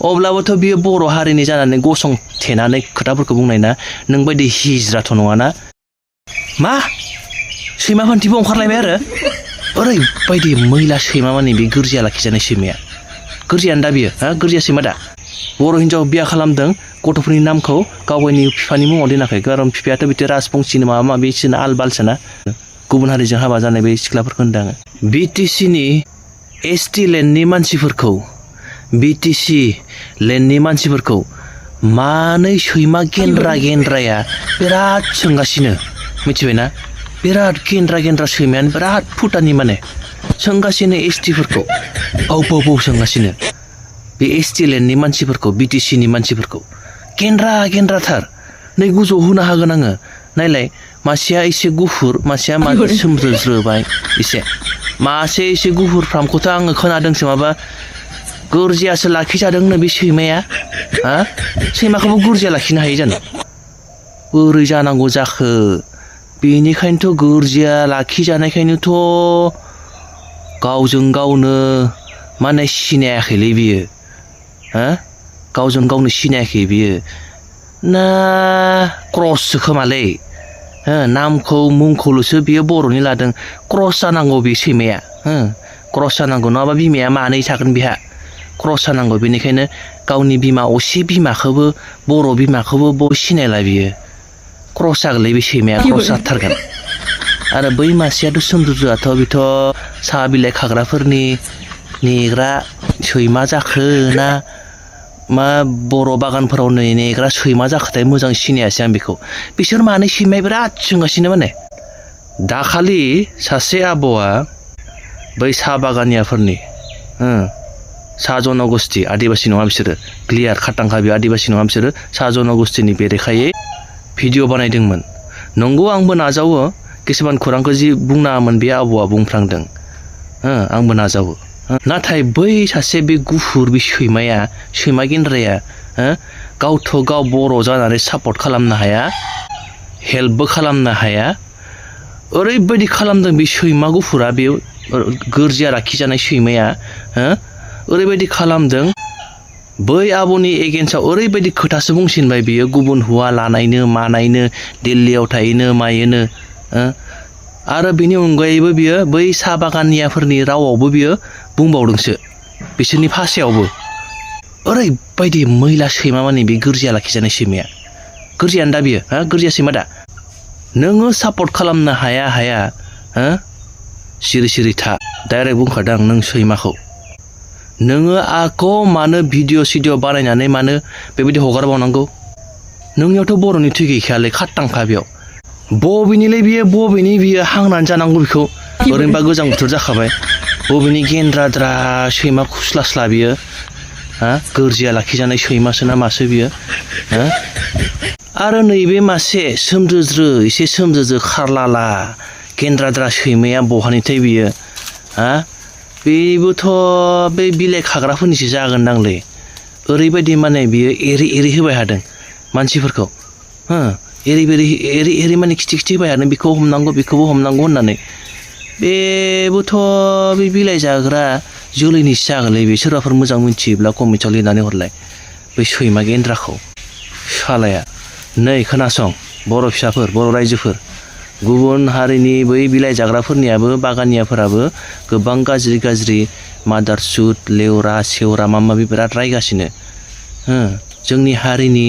अब्लाबोथ' बियो बर' हारिनि जानानै गसंथेनानै खोथाफोरखौ बुंनाय ना नोंबायदि हिज्राथ' नङाना मा सैमा फान्थिबो ओंखारलायबाय आरो ओरैबायदि मैला सैमा माने बे गोरजिया लाखिजानाय सैमाया गोरजियानो दा बियो गोरजिया सैमा दा बर' हिन्जाव बिया खालामदों गथ'फोरनि नामखौ गावगायनि बिफानि मुङाव दोनाखै खारन बिफायाथ' बिदि राजबंसिनि माबा माबिसोना आलबालसोना गुबुन हारिजों हाबा जानाय बे सिख्लाफोरखौ होनदों आङो बिटिसिनि एसटि लेन्डनि मानसिफोरखौ बिटिसि लेन्डनि मानसिफोरखौ मानै सैमा गेन्द्राया बिराद सोंगासिनो मिथिबायना बिराद गेन्द्रा सैमायानो बिराद फुटानि माने सोंगासिनो एसटिफोरखौ बाव सोंगासिनो बे एसटि लेन्डनि मानसिफोरखौ बिटिसिनि मानसिफोरखौ गेन्द्राथार नै गोजौआव होनो हागोन आङो नायलाय मासेया एसे गुफुर मासेया सोमज्रोज्रोबाय मासे एसे गुफुर फ्रामखौथ' आङो खोनादोंसो माबा गोरजियासो लाखिजादोंनो बे सैमाया सैमाखौबो गोरजिया लाखिनो हायो जानो बोरै जानांगौ जाखो बेनिखायनोथ' गोरजिया लाखिजानायखायनोथ' गावजों गावनो माने सिनायाखैलै बियो गावजों गावनो सिनायाखै बियो ना क्रससो खोमालै नामखौ मुंखौल'सो बियो बर'नि लादों क्रस जानांगौ बे सैमाया क्रस जानांगौ नङाबा बिमाया मानै थागोन बेहा क्रस जानांगौ बेनिखायनो गावनि बिमा असे बिमाखौबो बर' बिमाखौबो सिनायला बियो क्रस जागोनलै बे सैमाया क्रस जाथारगोन आरो बै मासेयाथ' सोमज्रोआथ' बेथ' साहा बिलाइ खाग्राफोरनि नेग्रा सैमा जाखो ना मा बर' बागानफोराव नेग्रा सैमा जाखोथाय मोजां सिनायासै आं बेखौ बिसोर मानै सैमाया बिराद सोंगासिनो माने दाखालि सासे आब'आ बै साहा बागानियाफोरनि साहा जन'गस्थि आदिबासि नङा बिसोरो क्लियार खाटांखा बे आदिबासि नङा बिसोरो साहा जन'गस्थिनि बेरेखायै भिडिअ बानायदोंमोन नंगौ आंबो नाजावो किसुमान खौरांखौ जि बुंनाङामोन बे आबौआ बुंफ्रांदों आंबो नाजावो नाथाय बै सासे बे गुफुर बे सैमा गेन्द्राया गावथ' गाव बर' जानानै सापर्ट खालामनो हाया हेल्पबो खालामनो हाया ओरैबायदि खालामदों बे सैमा गुफुरा बे गोरजिया लाखिजानाय सैमाया ओरैबायदि खालामदों बै आब'नि एगेन्स्टआव ओरैबायदि खोथासो बुंसिनबाय बियो गुबुन हौवा लानायनो मानायनो दिल्लीयाव थाहैनो मायोनो आरो बेनि अनगायैबो बियो बै साहा बागानियाफोरनि रावावबो बियो बुंबावदोंसो बिसोरनि भाषायावबो ओरैबायदि मैला सैमा माने बे गोरजिया लाखिजानाय सैमाया गोरजियानो दा बियो गोरजिया सैमा दा नोङो सापर्ट खालामनो हाया सिरि था डाइरेक्ट बुंखादों आं नों सैमाखौ नोङो आखौ मानो भिडिअ सिडिअ बानायनानै मानो बेबायदि हगारबावनांगौ नोंनियावथ' बर'नि थै गैखायालै खाटांखा बेयाव बबेनिलै बबेनि बियो हांनानै जानांगौ बेखौ ओरैनोबा गोजां बोथोर जाखाबाय बबेनि गेन्द्राद्रा सैमा खुस्लास्ला बियो गोरजिया लाखिजानाय सैमासो ना मासो बियो आरो नैबे मासे एसे सोमज्रोज्रो खारलाला गेन्द्राद्रा सैमाया बहानिथाय बियो बेबोथ' बे बिलाइ खाग्राफोरनिसो जागोनदांलै ओरैबायदि माने बियो एरै होबाय थादों मानसिफोरखौ एरै माने खिथि होबाय थादों बेखौ हमनांगौ बेखौबो हमनांगौ होननानै बेबोथ' बे बिलाइ जाग्रा जोलैनिसो जागोनलै बे सोरबाफोर मोजां मिथियोब्ला कमेन्टआव लिरनानै हरलाय बै सैमा गेन्द्राखौ सालाया नै खोनासं बर' फिसाफोर बर' रायजोफोर गुबुन हारिनि बै बिलाइ जाग्राफोरनियाबो बागानियाफोराबो गोबां गाज्रि मादारसुट लेवरा सेवरा माबा माबि बिराद रायगासिनो जोंनि हारिनि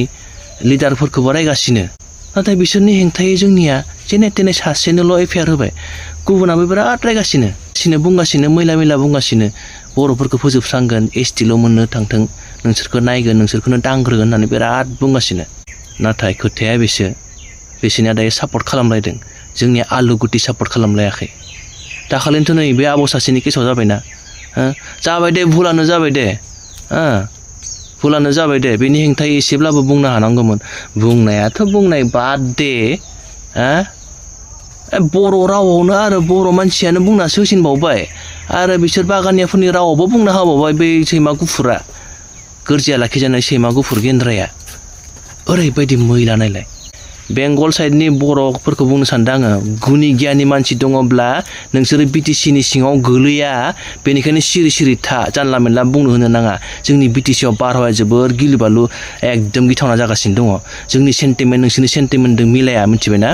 लिडारफोरखौबो रायगासिनो नाथाय बिसोरनि हेंथायै जोंनिया जेने तेने सासेनोल' एफआइआर होबाय गुबुनाबो बिराद रायगासिनो बुंगासिनो मैला बुंगासिनो बर'फोरखौ फोजोबस्रांगोन एसटिल' मोननो थांथों नोंसोरखौ नायगोन नोंसोरखौनो दांग्रोगोन होननानै बिराद बुंगासिनो नाथाय खोथाया बिसोरनिया दायो सापर्ट खालामलायदों जोंनिया आलु गुटि सापर्ट खालामलायाखै दाखालिनोथ' नै बे आब' सासेनि केसाव जाबायना जाबाय दे भुलानो जाबाय दे बेनि हेंथायै एसेब्लाबो बुंनो हानांगौमोन बुंनायाथ' बुंनाय बाद दे बर' रावावनो आरो बर' मानसियानो बुंनासो होसिनबावबाय आरो बिसोर बागानियाफोरनि रावावबो बुंना होबावबाय बै सैमा गुफुरा गोरजिया लाखिजानाय सैमा गुफुर गेन्द्राया ओरैबायदि मैला नायलाय बेंगल साइडनि बर'फोरखौ बुंनो सानदों आङो गुनि गियानि मानसि दङब्ला नोंसोरो बिटिसिनि सिङाव गोलैया बेनिखायनो सिरि सिरि था जानला मेनला बुंनो होनो नाङा जोंनि बिटिसिआव बारहावाया जोबोर गिलुबालु एकदम गिथावना जागासिनो दङ जोंनि सेन्टिमेन्ट नोंसोरनि सेन्टिमेन्टजों मिलाया मिथिबायना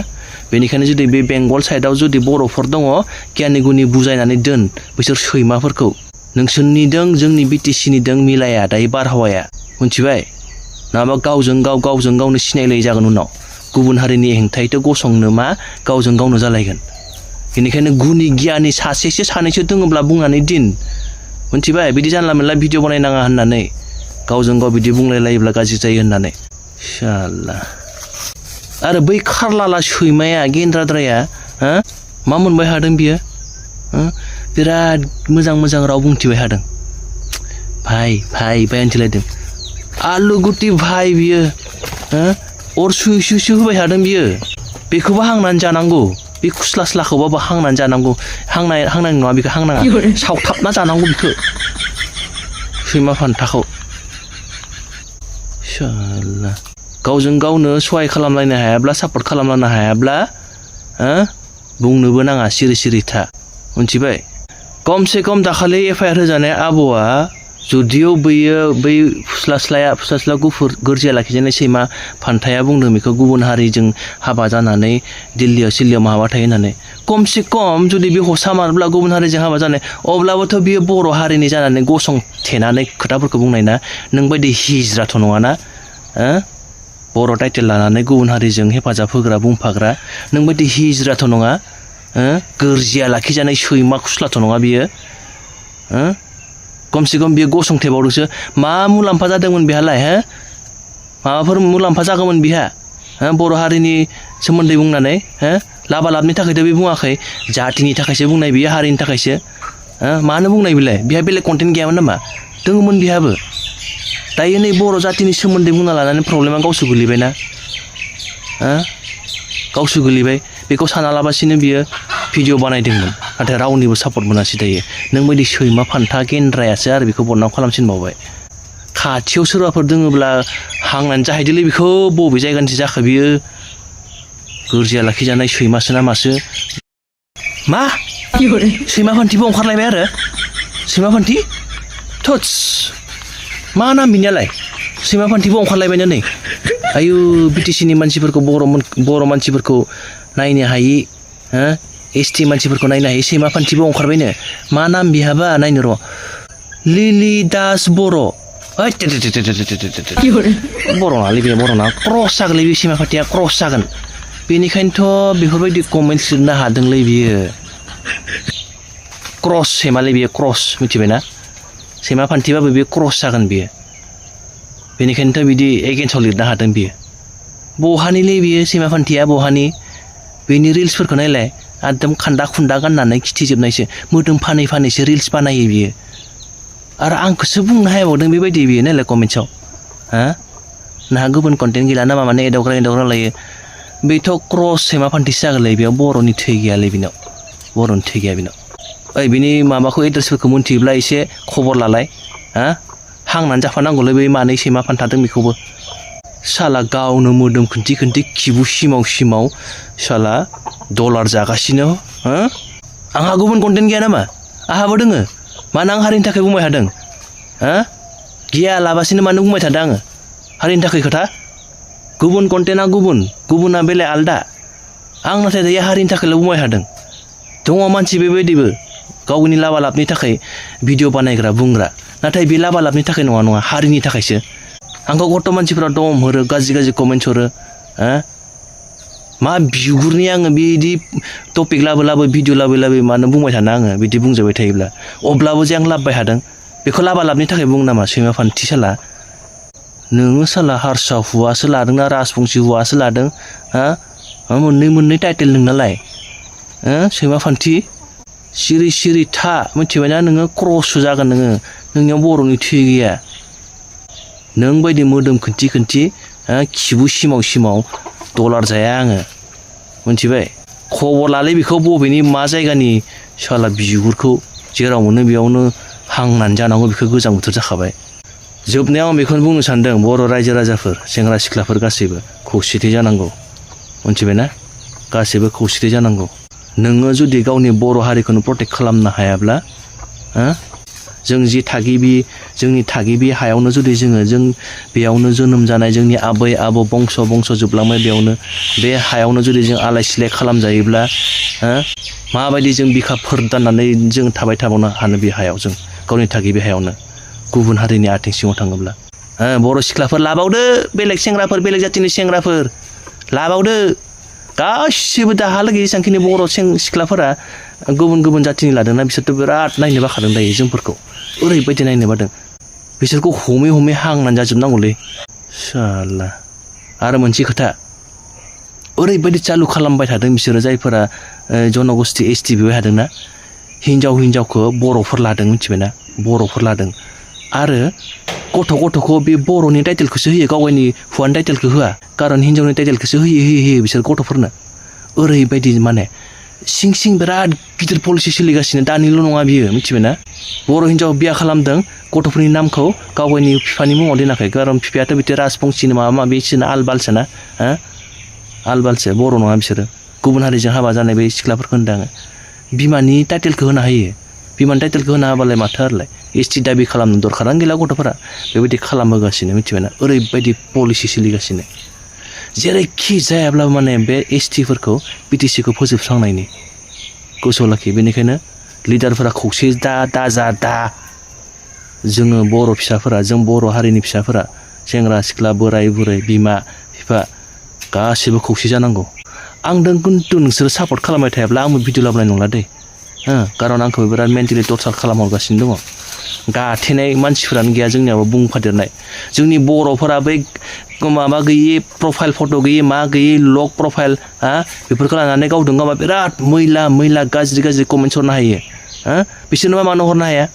बेनिखायनो जुदि बे बेंगल साइडआव जुदि बर'फोर दङ गियानि गुनि बुजायनानै दोन बिसोर सैमाफोरखौ नोंसोरनिदों जोंनि बिटिसिनिदों मिलाया दायो बारहावाया मिथिबाय नङाबा गावजों गावनो सिनायलायै जागोन उनाव गुबुन हारिनि हेंथायैथ' गसंनो मा गावजों गावनो जालायगोन बेनिखायनो गुनि गियानि सासेसो सानैसो दङब्ला बुंनानै दिन मिथिबाय बिदि जानला मेनला भिडिअ बानायनाङा होननानै गावजों गाव बिदि बुंलायलायोब्ला गाज्रि जायो होननानै शाला आरो बै खारलाला सैमाया गेन्द्राद्राया मा मोनबाय हादों बियो बिराद मोजां मोजां राव बुंथिबाय हादों भाई होनथिलायदों आलु गुटि भाई बियो अर सुसु होबाय थादों बियो बेखौबो हांनानै जानांगौ बे खुस्लास्लाखौबाबो हांनानै जानांगौ हांनाय नङा बेखौ हांनाङा सावथाबना जानांगौ बेखौ सैमा फान्थाखौ शाला गावजों गावनो सहाय खालामलायनो हायाब्ला सापर्ट खालामलायनो हायाब्ला बुंनोबो नाङा सिरि सिरि था मिथिबाय खमसे खम दाखालि एफआइआर होजानाय आबौआ जुदिअ बैयो बै फुस्लास्ला गुफुर गोरजिया लाखिजानाय सैमा फान्थाया बुंदों बेखौ गुबुन हारिजों हाबा जानानै दिल्लीयाव सिल्लीयाव माबा थायो होननानै खमसे खम जुदि बे हसा मारब्ला गुबुन हारिजों हाबा जानाय अब्लाबोथ' बियो बर' हारिनि जानानै गसंथेनानै खोथाफोरखौ बुंनाय ना नों बायदि हिज्राथ' नङाना बर' टाइटेल लानानै गुबुन हारिजों हेफाजाब होग्रा बुंफाग्रा नों बायदि हिज्राथ' नङा गोरजिया लाखिजानाय सैमा खुस्लाथ' नङा बियो खमसे खम बियो गसंथेबावदोंसो मा मुलाम्फा जादोंमोन बेहालाय माबाफोर मुलाम्फा जागौमोन बिहा बर' हारिनि सोमोन्दै बुंनानै लाबा लाबनि थाखायथ' बे बुङाखै जातिनि थाखायसो बुंनाय बियो हारिनि थाखायसो मानो बुंनाय बिलाय बिहा बेलेग कन्टेन्ट गैयामोन नामा दङमोन बिहाबो दायो नै बर' जातिनि सोमोन्दै बुंना लानानै प्रब्लेमा गावसो गोलैबायना गावसो गोलैबाय बेखौ सानालाबासिनो बियो भिडिअ बानायदोंमोन नाथाय रावनिबो सापर्ट मोनासै दायो नों बायदि सैमा फान्था गेन्द्रायासो आरो बेखौ बदनाम खालामसिनबावबाय खाथियाव सोरबाफोर दोङोब्ला हांनानै जाहैदोलै बेखौ बबे जायगानिसो जाखो बियो गोरजिया लाखिजानाय सैमासो ना मासो मा सैमा फान्थिबो ओंखारलायबाय आरो सैमा फान्थि थोस मा नाम बिनियालाय सैमा फान्थिबो ओंखारलायबायनो नै आयु बिटिसिनि मानसिफोरखौ बर' मानसिफोरखौ नायनो हायि एसटि मानसिफोरखौ नायनो हायि सैमा फान्थिबो ओंखारबायनो मा नाम बिहाबा नायनो र' लिलि दास बर' बर'नालै बे बर'ना क्रस जागोनलै बे सैमा फान्थिया क्रस जागोन बेनिखायनोथ' बेफोरबायदि कमेन्ट्स लिरनो हादोंलै बियो क्रस सैमालै बियो क्रस मिथिबायना सैमा फान्थिबाबो बियो क्रस जागोन बियो बेनिखायनोथ' बिदि एगेन्स्टआव लिरनो हादों बियो बहानिलै बियो सैमा फान्थिया बहानि बेनि रिल्सफोरखौ नायलाय एकदम खान्दा खुन्दा गाननानै खिथिजोबनायसो मोदोम फानै फानैसो रिल्स बानायो बियो आरो आंखौसो बुंनो हायाबावदों बेबायदि बियो नायलाय कमेन्ट्सआव नोंहा गुबुन कन्टेन्ट गैला नामा माने एदावग्रा लायो बेथ' क्रस सैमा फान्थिसो जागोनलै बेयाव बर'नि थै गैयालै बेनाव बर'नि थै गैया बेनाव बिनि माबाखौ एड्रेसफोरखौ मिन्थियोब्ला एसे खबर लालाय हांनानै जाफानांगौलै बै मानै सैमा फान्थादों बेखौबो साला गावनो मोदोम खोन्थि खिबु सिमाव साला डलार जागासिनो आंहा गुबुन कन्टेन्ट गैया नामा आंहाबो दोङो मानो आं हारिनि थाखाय बुंबाय थादों गिया लाबासिनो मानो बुंबाय थादों आङो हारिनि थाखाय खोथा गुबुन कन्टेन्टआ गुबुना बेलेग आलदा आं नाथाय दायो हारिनि थाखायल' बुंबाय थादों दङ मानसि बेबायदिबो गावनि लाबा लाबनि थाखाय भिडिअ बानायग्रा बुंग्रा नाथाय बे लाबा लाबनि थाखाय नङा हारिनि थाखायसो आंखौ गथ' मानसिफोरा दम हरो गाज्रि कमेन्ट्स हरो मा बिगुरनि आङो बिदि टपिक लाबो भिडिअ लाबो मानो बुंबाय थानो आङो बिदि बुंजाबाय थायोब्ला अब्लाबो जे आं लाबबाय थादों बेखौ लाबा लाबनि थाखाय बुं नामा सैमा फान्थि साला नोङो साला हारसा हुवासो लादों ना राजबंसि हुवासो लादों मोननै टाइटेल नोंनालाय सैमा फान्थि सिरि था मिथिबायना नोङो क्रससो जागोन नोंनियाव बर'नि थै गैया नों बायदि मोदोम खोन्थि खिबु सिमाव डलार जाया आङो मिथिबाय खबर लालै बेखौ बबेनि मा जायगानि साला बिगुरखौ जेराव मोनो बेयावनो हांनानै जानांगौ बेखौ गोजां बोथोर जाखाबाय जोबनायाव आं बेखौनो बुंनो सानदों बर' रायजो राजाफोर सेंग्रा सिख्लाफोर गासैबो खौसेथि जानांगौ मिथिबायना गासैबो खौसेथि जानांगौ नोङो जुदि गावनि बर' हारिखौनो प्रटेक्ट खालामनो हायाब्ला जों जि थागिबि जोंनि थागिबि हायावनो जुदि जों बेयावनो जोनोम जानाय जोंनि आबै आबौ बंस' जोबलांबाय बेयावनो बे हायावनो जुदि जों आलाय सिलाय खालामजायोब्ला माबायदि जों बिखाफोर दाननानै जों थाबाय थाबावनो हानो बे हायाव जों गावनि थागिबि हायावनो गुबुन हारिनि आथिं सिङाव थाङोब्ला बर' सिख्लाफोर लाबावदो बेलेग सेंग्राफोर बेलेग जाथिनि सेंग्राफोर लाबावदो गासिबो दाहालागै जेसांखिनि बर' सिख्लाफोरा गुबुन जाथिनि लादोंना बिसोरथ' बिराद नायनो बाखादों दायो जोंफोरखौ ओरैबायदि नायनो बादों बिसोरखौ हमै हांनानै जाजोबनांगौलै साला आरो मोनसे खोथा ओरैबायदि चालु खालामबाय थादों बिसोरो जायफोरा जन'गोष्ठी एसटि बेवहाय हादोंना हिनजावखौ बर'फोर लादों मिथिबायना बर'फोर लादों आरो गथ'खौ बे बर'नि टाइटेलखौसो होयो गावनि हौवानि टाइटेलखौ होआ खारन हिनजावनि टाइटेलखौसो होयो बिसोर गथ'फोरनो ओरैबायदि माने सिं बिराद गिदिर पलिसि सोलिगासिनो दानिल' नङा बियो मिथिबायना बर' हिनजाव बिया खालामदों गथ'फोरनि नामखौ गावनि बिफानि मुङाव दोनाखै खारन बिफायाथ' बिदि राजबंसिनो माबा माबिसिनो आलबालसोना आलबालसो बर' नङा बिसोरो गुबुन हारिजों हाबा जानाय बे सिख्लाफोरखौ होनदों आङो बिमानि टाइटेलखौ होना होयो बिमानि टाइटेलखौ होना होबालाय माथो आरोलाय एसटि दाबि खालामनो दरखारानो गैला गथ'फोरा बेबायदि खालामहोगासिनो मिथिबायना ओरैबायदि पलिसि सोलिगासिनो जेरैखि जायाब्लाबो माने बे एसटिफोरखौ बिटिसिखौ फोजोबस्रांनायनि गोसोआव लाखि बेनिखायनो लिडारफोरा खौसे दा जोङो बर' फिसाफोरा जों बर' हारिनि फिसाफोरा सेंग्रा सिख्ला बोराय बुरै बिमा बिफा गासिबो खौसे जानांगौ आं खिन्थु नोंसोरो सापर्ट खालामबाय थायाब्ला आंबो भिडिअ लाबोनाय नंला दे खारन आंखौ बिराद मेन्टेलि टर्चार खालामहरगासिनो दङ गाथेनाय मानसिफोरानो गैया जोंनियाबो बुंफादेरनाय जोंनि बर'फोरा बै माबा गैयि प्रफाइल फट' गैयि मा गैयि लग प्रफाइल बेफोरखौ लानानै गावजों गाव बिराद मैला गाज्रि कमेन्ट्स हरनो हायो बिसोरनो मानो हरनो हाया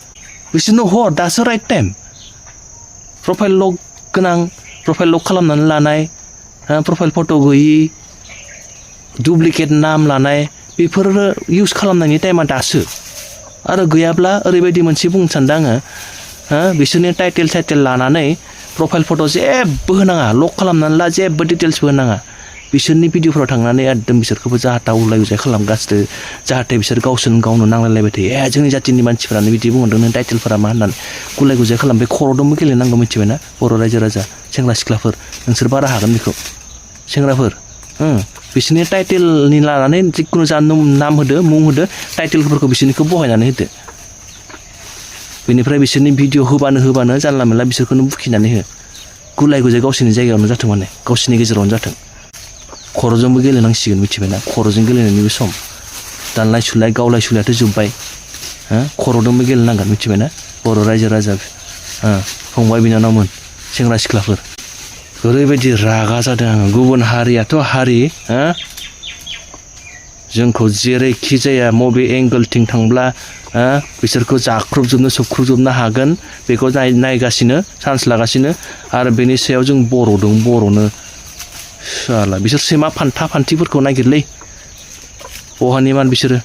बिसोरनो हर दासो राइट टाइम प्रफाइल लग गोनां प्रफाइल लग खालामनानै लानाय प्रफाइल फट' गैयि डुप्लिकेट नाम लानाय बेफोरो इउज खालामनायनि टाइमा दासो आरो गैयाब्ला ओरैबायदि मोनसे बुंनो सानदों आङो बिसोरनि टाइटेल लानानै प्रफाइल फट' जेबो होनाङा लक खालामनानै ला जेबो डिटेल्सबो होनाङा बिसोरनि भिडिअफोराव थांनानै एकदम बिसोरखौबो जाहाथा उलाय उजाय खालामगासिनो जाहाथे बिसोर गावनो नांलायलायबाय थायो जोंनि जातिनि मानसिफोरानो बिदि बुंदों नों टाइटेलफोरा मा होननानै गुलाय गुजाय खालाम बे खर'दोंबो गेलेनांगौ मिथिबायना बर' रायजो राजा सेंग्रा सिख्लाफोर नोंसोर बारा हागोन बेखौ सेंग्राफोर बिसोरनि टाइटेलनि लानानै जिखुनु जा नाम होदो मुं होदो टाइटेलफोरखौ बिसोरनिखौ बहायनानै होदो बेनिफ्राय बिसोरनि भिडिअ होबानो जानला मोनला बिसोरखौनो बुखिनानै हो गुलाय गुजाय गावसोरनि जायगायावनो जाथों माने गावसोरनि गेजेरावनो जाथों खर'जोंबो गेलेनांसिगोन मिथिबायना खर'जों गेलेनायनिबो सम दानलाय सुलाय गावलाय सुलायाथ' जोब्बाय खर'जोंबो गेलेनांगोन मिथिबायना बर' रायजो राजा फंबाय बिनानावमोन सेंग्रा सिख्लाफोर ओरैबायदि रागा जादों आङो गुबुन हारियाथ' हारि जोंखौ जेरैखि जाया मबे एंगोलथिं थांब्ला बिसोरखौ जाख्रुबजोबनो सोबख्रुबजोबनो हागोन बेखौ नायगासिनो चान्स लागासिनो आरो बेनि सायाव जों बर'नो साला बिसोर सैमा फान्थिफोरखौ नागिरलै बहानि मान बिसोरो